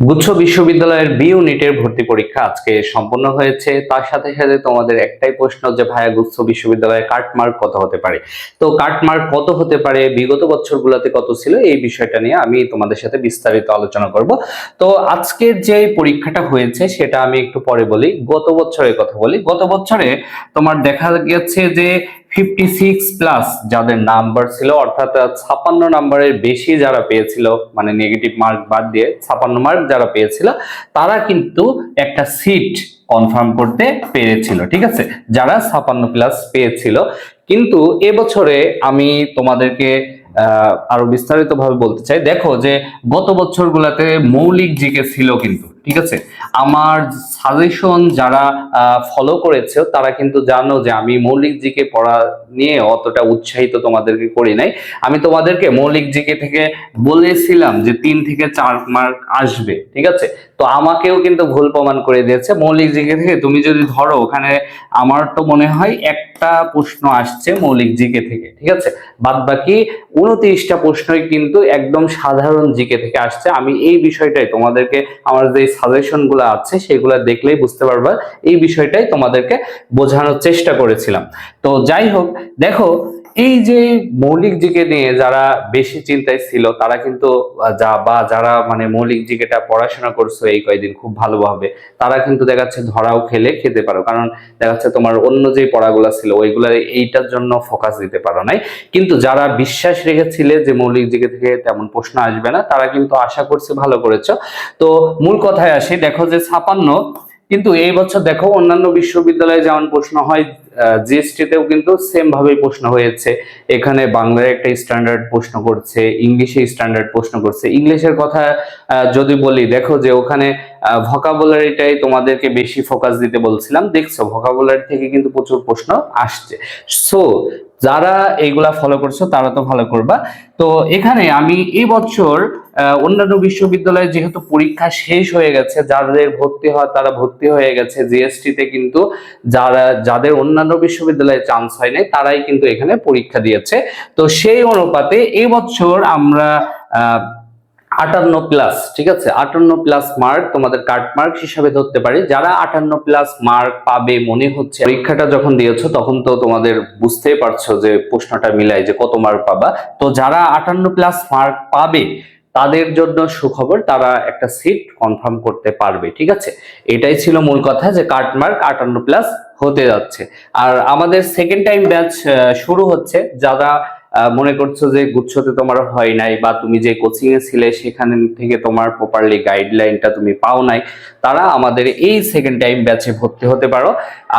গুচ্ছ বিশ্ববিদ্যালয়ের বি ইউনিটের ভর্তি পরীক্ষা আজকে সম্পন্ন হয়েছে। তার সাথে সাথে তোমাদের একটাই প্রশ্ন যে ভাইয়া গুচ্ছ বিশ্ববিদ্যালয়ে কাটমার্ক কত হতে পারে। তো কাটমার্ক কত হতে পারে, বিগত বছরগুলোতে কত ছিল, এই বিষয়টা নিয়ে আমি তোমাদের সাথে বিস্তারিত আলোচনা করব। তো আজকের যে পরীক্ষাটা হয়েছে সেটা আমি একটু পরে বলি। গত বছরের কথা বলি। গত বছরে তোমার দেখা গেছে যে 56+ যাদের নাম্বার ছিল, অর্থাৎ 56 নাম্বারের বেশি যারা পেয়েছিল, মানে নেগেটিভ মার্ক বাদ দিয়ে 56 মার্ক যারা পেয়েছিল, তারা কিন্তু একটা সিট কনফার্ম করতে পেরেছিল। ঠিক আছে, যারা 56+ পেয়েছিল। কিন্তু এবছরে আমি তোমাদেরকে আরো বিস্তারিত ভাবে বলতে চাই। দেখো যে গত বছরগুলোতে মৌলিক জিকে ছিল কিন্তু, ঠিক আছে। আমার সাজেশন যারা ফলো করেছে তারা কিন্তু জানো যে আমি মৌলিক জিকে পড়া নিয়ে অতটা উৎসাহিত তোমাদেরকে করি নাই। আমি তোমাদেরকে মৌলিক জিকে থেকে বলেছিলাম যে 3 থেকে 4 মার্ক আসবে, ঠিক আছে। তো আমাকেও কিন্তু ভুল প্রমাণ করে দিয়েছে। মৌলিক জিকে থেকে তুমি যদি ধরো, ওখানে আমার তো মনে হয় একটা প্রশ্ন আসছে মৌলিক জিকে থেকে, ঠিক আছে। বাদ বাকি 29টা প্রশ্নই কিন্তু একদম সাধারণ জিকে থেকে আসছে। আমি এই বিষয়টাই তোমাদেরকে, আমার যে সাজেশন গুলো আছে সেগুলো দেখলেই বুঝতে পারবা, এই বিষয়টাই তোমাদেরকে বোঝানোর চেষ্টা করেছিলাম। তো যাই হোক, দেখো এই যে মৌলিক জিকে নিয়ে যারা বেশি চিন্তায় ছিল তারা কিন্তু যারা মানে মৌলিক জিকেটা পড়াশোনা করছো এই কয়েকদিন খুব ভালোভাবে, তারা কিন্তু দেখা যাচ্ছে ধরাও খেতে পারো। কারণ দেখা যাচ্ছে তোমার অন্য যে পড়াগুলো ছিল ওইগুলা এইটার জন্য ফোকাস দিতে পারো নাই। কিন্তু যারা বিশ্বাস রেখেছিলে যে মৌলিক জিকে থেকে তেমন প্রশ্ন আসবে না, তারা কিন্তু আশা করছি ভালো করেছো। তো মূল কথায় আসি, দেখো যে 56, কিন্তু এই বছর দেখো অন্যান্য বিশ্ববিদ্যালয়ে যেমন প্রশ্ন হয়, জিএসটি তেও কিন্তু সেম ভাবেই প্রশ্ন হয়েছে। এখানে বাংলায় একটা স্ট্যান্ডার্ড প্রশ্ন করছে, ইংলিশে স্ট্যান্ডার্ড প্রশ্ন করছে। ইংলিশের কথা যদি বলি, দেখো যে ওখানে ভোকাবুলারিটাই তোমাদেরকে বেশি ফোকাস দিতে বলছিলাম। দেখছো ভোকাবুলারি থেকে কিন্তু প্রচুর প্রশ্ন আসছে। সো যারা এইগুলা ফলো করছো তারা তো ভালো করবা। তো এখানে আমি এই বছর অন্যান্য বিশ্ববিদ্যালয়ে যেহেতু পরীক্ষা শেষ হয়ে গেছে, যাদের ভর্তি হয় তারা ভর্তি হয়ে গেছে জিএসটি তে, কিন্তু যাদের অন্যান্য বিশ্ববিদ্যালয়ে চান্স হয় নাই তারাই কিন্তু এখানে পরীক্ষা দিয়েছে। তো সেই অনুপাতে এই বছর আমরা 58+, ঠিক আছে, 58+ মার্ক তোমাদের কাট মার্ক হিসাবে ধরতে পারি। যারা 58+ মার্ক পাবে মনে হচ্ছে, পরীক্ষাটা যখন দিয়েছো তখন তো তোমাদের বুঝতেই পারছো যে প্রশ্নটা মিলাই যে কত মার্ক পাবা। তো যারা 58+ মার্ক পাবে তাদের জন্য সুখবর, তারা একটা সিট কনফার্ম করতে পারবে, ঠিক আছে। এটাই ছিল মূল কথা, যে কাট মার্ক 58+ হতে যাচ্ছে। আর আমাদের সেকেন্ড টাইম ব্যাচ শুরু হচ্ছে। যারা মনে করছো যে গুচ্ছতে তোমার হয় নাই, বা তুমি যে কোচিং এ ছিলে সেখান থেকে তোমার প্রপারলি গাইডলাইনটা তুমি পাও নাই, তারা আমাদের এই সেকেন্ড টাইম ব্যাচে ভর্তি হতে পারো।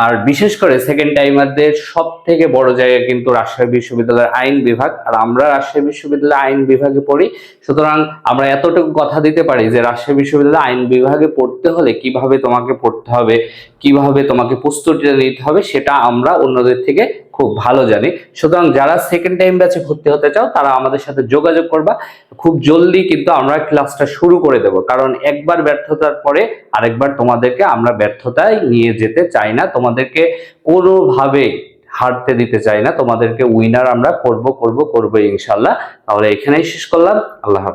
আর বিশেষ করে সেকেন্ড টাইমারদের সব থেকে বড় জায়গা কিন্তু রাজশাহী বিশ্ববিদ্যালয়ের আইন বিভাগ। আর আমরা রাজশাহী বিশ্ববিদ্যালয়ের আইন বিভাগে পড়ি, সুতরাং আমরা এতটুকু কথা দিতে পারি যে রাজশাহী বিশ্ববিদ্যালয়ের আইন বিভাগে পড়তে হলে কিভাবে তোমাকে পড়তে হবে, কিভাবে তোমাকে প্রস্তুতিটা নিতে হবে, সেটা আমরা অন্যদের থেকে খুব ভালো জানি। সুতরাং যারা সেকেন্ড টাইম ব্যাচে ভর্তি হতে চাও তারা আমাদের সাথে যোগাযোগ করবা। খুব জলদি কিন্তু আমরা ক্লাসটা শুরু করে দেব, কারণ একবার ব্যর্থতার পরে আরেকবার তোমাদেরকে আমরা ব্যর্থতায় নিয়ে যেতে চাই না, তোমাদেরকে কোনোভাবে হারতে দিতে চাই না, তোমাদেরকে উইনার আমরা করব ইনশাল্লাহ। তাহলে এখানেই শেষ করলাম। আল্লাহ হাফেজ।